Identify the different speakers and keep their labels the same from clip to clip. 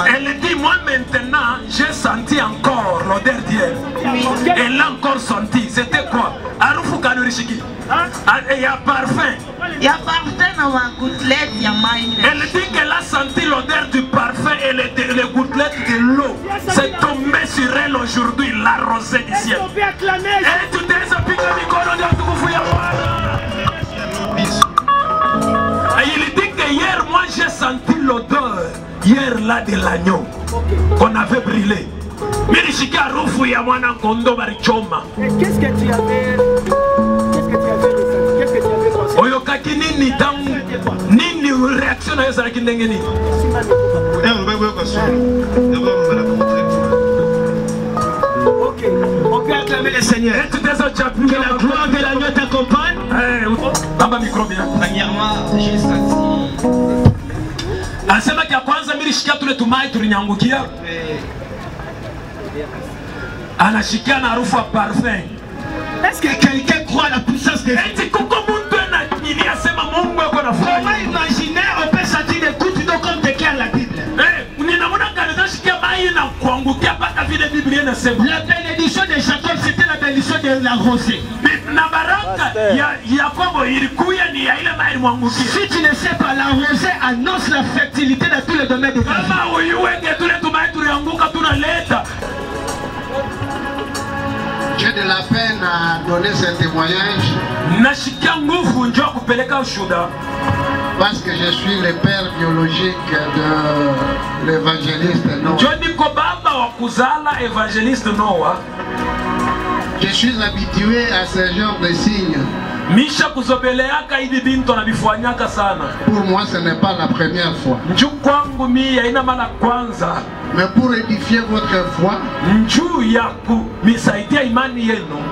Speaker 1: Elle dit, moi maintenant, j'ai senti encore l'odeur d'hier. Elle l'a encore senti. C'était quoi? Arufu Kanurishiki. Il y a parfum.
Speaker 2: Il y a parfum dans ma gouttelette, il y a maïs.
Speaker 1: Elle dit qu'elle a senti l'odeur du parfum et les gouttelettes de l'eau. C'est tombé sur elle aujourd'hui, la rosée du ciel. Et tout est ça, pique le micro, il dit que hier, moi j'ai senti l'odeur, hier là de l'agneau, qu'on avait brûlé.
Speaker 3: Qu'est-ce que tu avais?
Speaker 1: Oyokaki nini tangu nini réaction na ezalaki ndenge nini?
Speaker 3: Ok, on peut acclamer le Seigneur. Que la gloire de l'agneau t'accompagne.
Speaker 4: Premièrement, j'ai senti.
Speaker 1: Anasema kia kwanza milishikia tule tumai tulinyangukia. Anashikia na harufu ya parfum.
Speaker 3: Est-ce que quelqu'un croit à la puissance de Dieu? Comment imaginer on peut sentir des coups d'eau comme déclare la Bible? La bénédiction de Jacob, c'était la bénédiction de la rosée. Si tu ne sais pas, la rosée annonce la fertilité dans tous les domaines de ta vie.
Speaker 5: J'ai de la peine à donner ce témoignage parce que je suis le père biologique de l'évangéliste Noah. Je suis habitué à ce genre de signes. Pour moi, ce n'est pas la première fois. Mais pour édifier votre foi,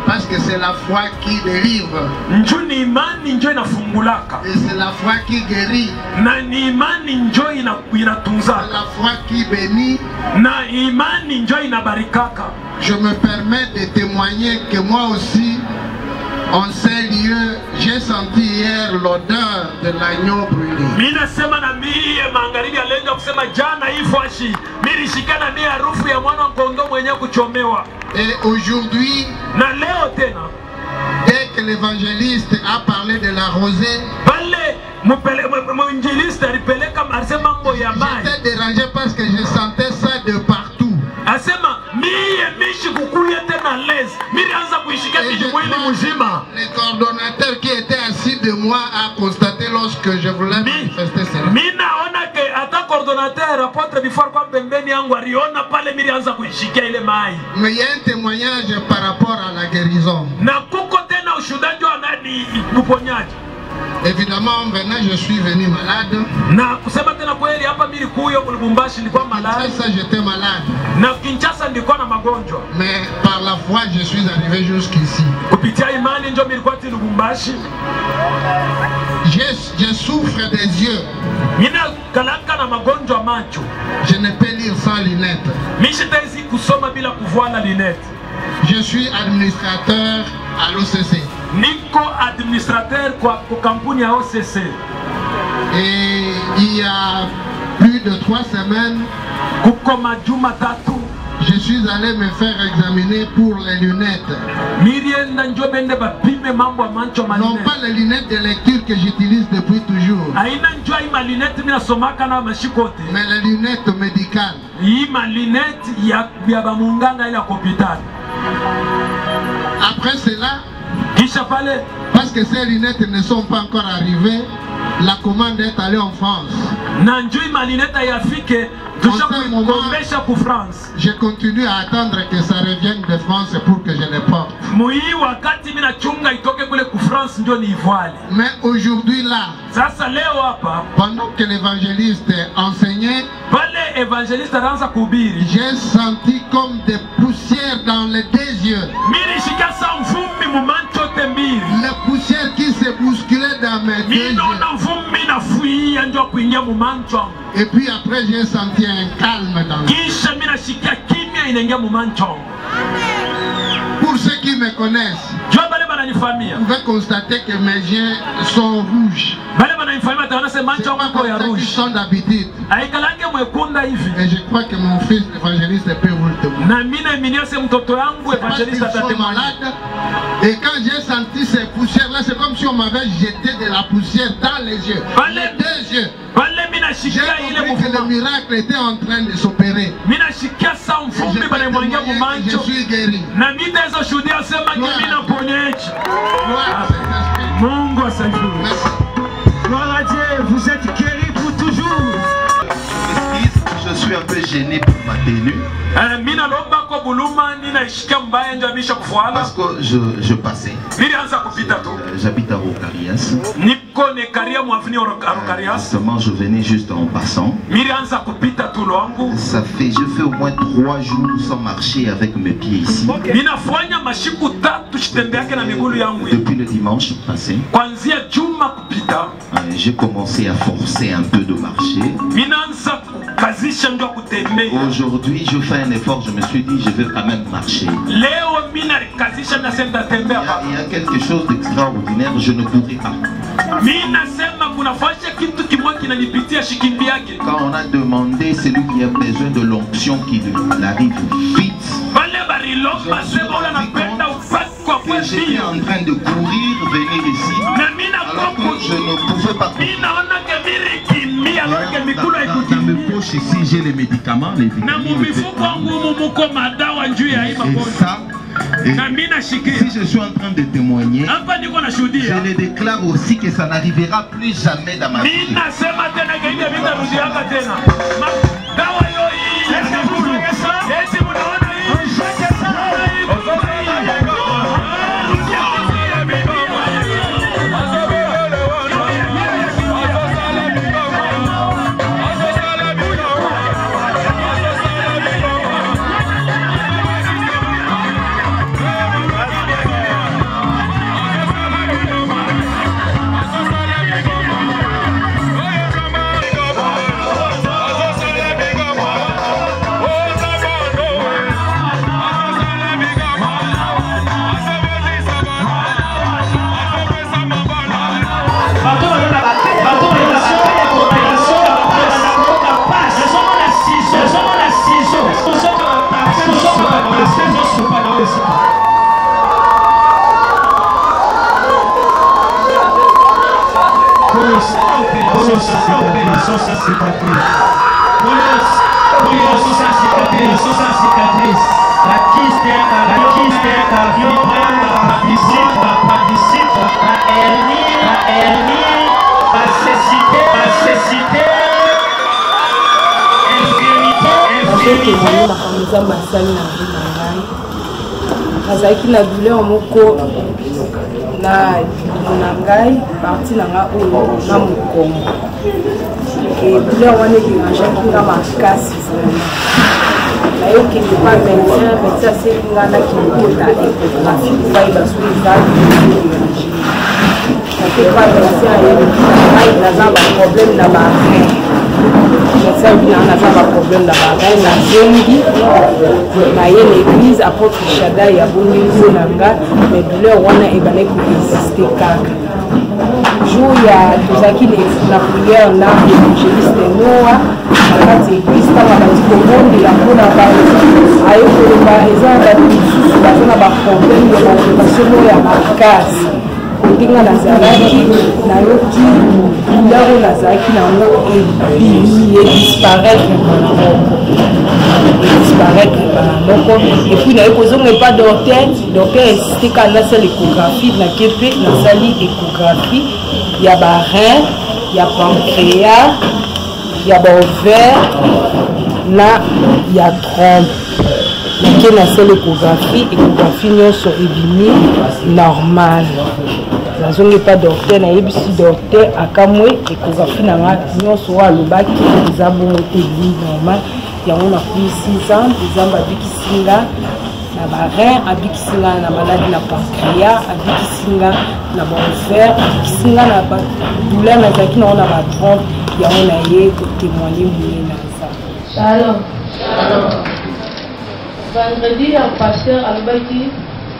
Speaker 5: parce que c'est la foi qui délivre, et c'est la foi qui guérit, c'est la foi qui bénit. Je me permets de témoigner que moi aussi, en ces lieux, j'ai senti hier l'odeur de l'agneau brûlé. Et aujourd'hui, dès que l'évangéliste a parlé de la rosée, j'étais dérangé parce que je sentais ça de partout. Le coordonnateur qui était assis de moi a constaté lorsque je voulais manifester cela. Mais il y a un témoignage par rapport à la guérison. Évidemment, maintenant je suis venu malade. Ça, j'étais malade. Mais par la foi, je suis arrivé jusqu'ici. Je souffre des yeux. Je ne peux lire sans lunettes. Je suis administrateur à l'OCC.
Speaker 1: Niko administrateur kwa kampuni ya OCC.
Speaker 5: Et il y a plus de 3 semaines, je suis allé me faire examiner pour les lunettes. Non pas les lunettes de lecture que j'utilise depuis toujours, mais les lunettes médicales. Après cela, parce que ces lunettes ne sont pas encore arrivées, la commande est allée en France. Je continue à attendre que ça revienne de France pour que je les porte. Mais aujourd'hui là, pendant que l'évangéliste enseignait, j'ai senti comme des poussières dans les 2 yeux. Les poussières qui se bousculaient dans mes 2 yeux. Et puis après j'ai senti un calme dans le cœur. Pour ceux qui me connaissent, Vous pouvez constater que mes yeux sont rouges. C'est pas comme ils sont d'habitude. Et je crois que mon fils l'évangéliste peut vous le témoigner. Ils sont malades. Et quand j'ai senti ces poussières-là, c'est comme si on m'avait jeté de la poussière dans les yeux. Les deux yeux. J'ai compris que le miracle était en train de s'opérer. Je suis guéri.
Speaker 3: Gloire à Dieu, vous êtes guéri pour toujours.
Speaker 4: Je suis un peu gêné pour ma tenue. Parce que je passais. J'habite à Rocarias. Justement, je venais juste en passant. Ça fait, je fais au moins 3 jours sans marcher avec mes pieds ici. Depuis le dimanche passé, j'ai commencé à forcer un peu de marcher. Aujourd'hui, je fais un effort, je me suis dit, je vais quand même marcher. Il y a quelque chose d'extraordinaire, je ne pourrais pas. Quand on a demandé celui qui a besoin de l'onction qu'il arrive vite, j'étais en train de courir, venir ici, alors que je ne pouvais pas courir. Dans mes poches ici, j'ai les médicaments, les vitamines, et ça. Et si je suis en train de témoigner, je le déclare aussi que ça n'arrivera plus jamais dans ma vie.
Speaker 6: Azaki na douleur moko na ngai parti na nga oyo na mokongo et douleur wana ekimanjaki nga makasi nayokende pa médecin aseki nga nakikota échographie bayeba soki eza nake pa médecin ayebi ngai naza baproblème na barein médecin bina naza baproblème na barein nazengi naye na église apôtre Shada ya bongizo na nga mais douleur wana ebandaki koexiste kaka jour ya tozalaki na prière na évangéliste Noa na kati église ntango abandi kobondela mpona aye koloba eza na bato mosusu baza na baproblème ya baoccupation moko ya makasi kotinga nazalaki nayoki douleur oyo nazalaki nango ebimi edisparaître na moko et puis naye kozonga epa docteur esika nasala échographie nake mpe nasali échographie ya barein ya pancréas ya baovaire na ya trompe nake nasala échographie nyonso ebimi normal nazongi epa docteur nayebisi docteur akamwe échographie nanga nyonso oyo alobaki eza bongo te ebimi normal yango na plus 6 ans nzambe abikisi nga na barein abikisi nga na maladi na pancréas abikisi nga na baovaire abikisi nga na badouleur nazalaki nango na batrompe yango na ye kotémoigne moye na nzambe. Alors vendredi le pasteur alobaki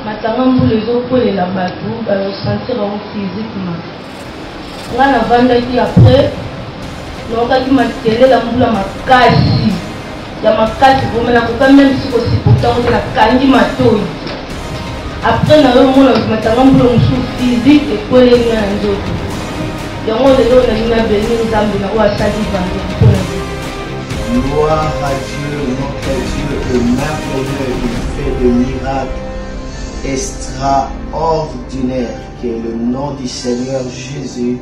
Speaker 6: matanga mbula ezokolela bato bazosentir yango physiquement. Nga navandaki après naokaki matelela mbula makasi ya makasi vraimen nakoka même si kosipotango te nakangi matoi. Après naomona matanga mbula mosusu physique ekoleli nga na nzoto yango lelo nalingi nabeni nzambe na oyo asali bango mpona
Speaker 7: Gloire à Dieu, notre Dieu est merveilleux, il fait des miracles extraordinaires. Que le nom du Seigneur Jésus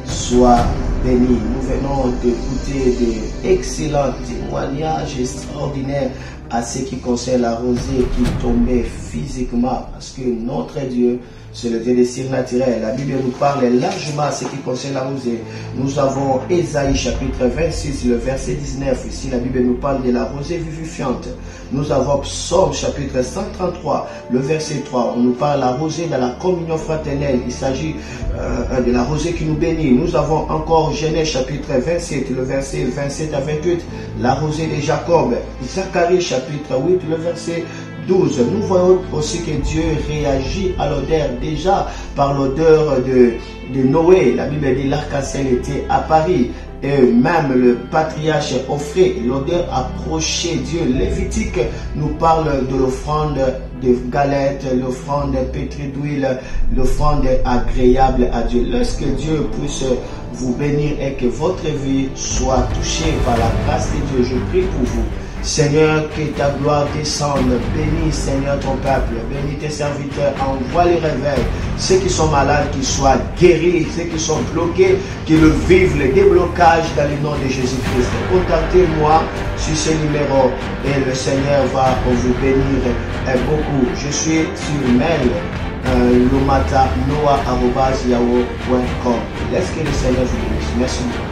Speaker 7: soit béni. Nous venons d'écouter d'excellents témoignages extraordinaires à ce qui concerne la rosée qui tombait physiquement, parce que notre Dieu, c'est le Dieu des surnaturels. La Bible nous parle largement à ce qui concerne la rosée. Nous avons Ésaïe chapitre 26, le verset 19. Ici, la Bible nous parle de la rosée vivifiante. Nous avons Psaume chapitre 133, le verset 3. On nous parle de la rosée dans la communion fraternelle. Il s'agit de la rosée qui nous bénit. Nous avons encore Genèse chapitre 27, le verset 27 à 28. La rosée de Jacob. Zacharie chapitre 8, le verset 12. Nous voyons aussi que Dieu réagit à l'odeur déjà par l'odeur de Noé. La Bible dit l'arc-en-ciel était à Paris. Et même le patriarche offrait l'odeur approchait Dieu. Lévitique nous parle de l'offrande de galettes, l'offrande pétrie d'huile, l'offrande agréable à Dieu. Lorsque Dieu puisse vous bénir et que votre vie soit touchée par la grâce de Dieu, je prie pour vous. Seigneur, que ta gloire descende. Bénis, Seigneur, ton peuple. Bénis tes serviteurs. Envoie les réveils. Ceux qui sont malades, qu'ils soient guéris. Ceux qui sont bloqués, qu'ils vivent le déblocage dans le nom de Jésus-Christ. Contactez-moi sur ce numéro et le Seigneur va vous bénir beaucoup. Je suis sur mail lomatanoa@yahoo.com. Laisse que le Seigneur vous bénisse. Merci beaucoup.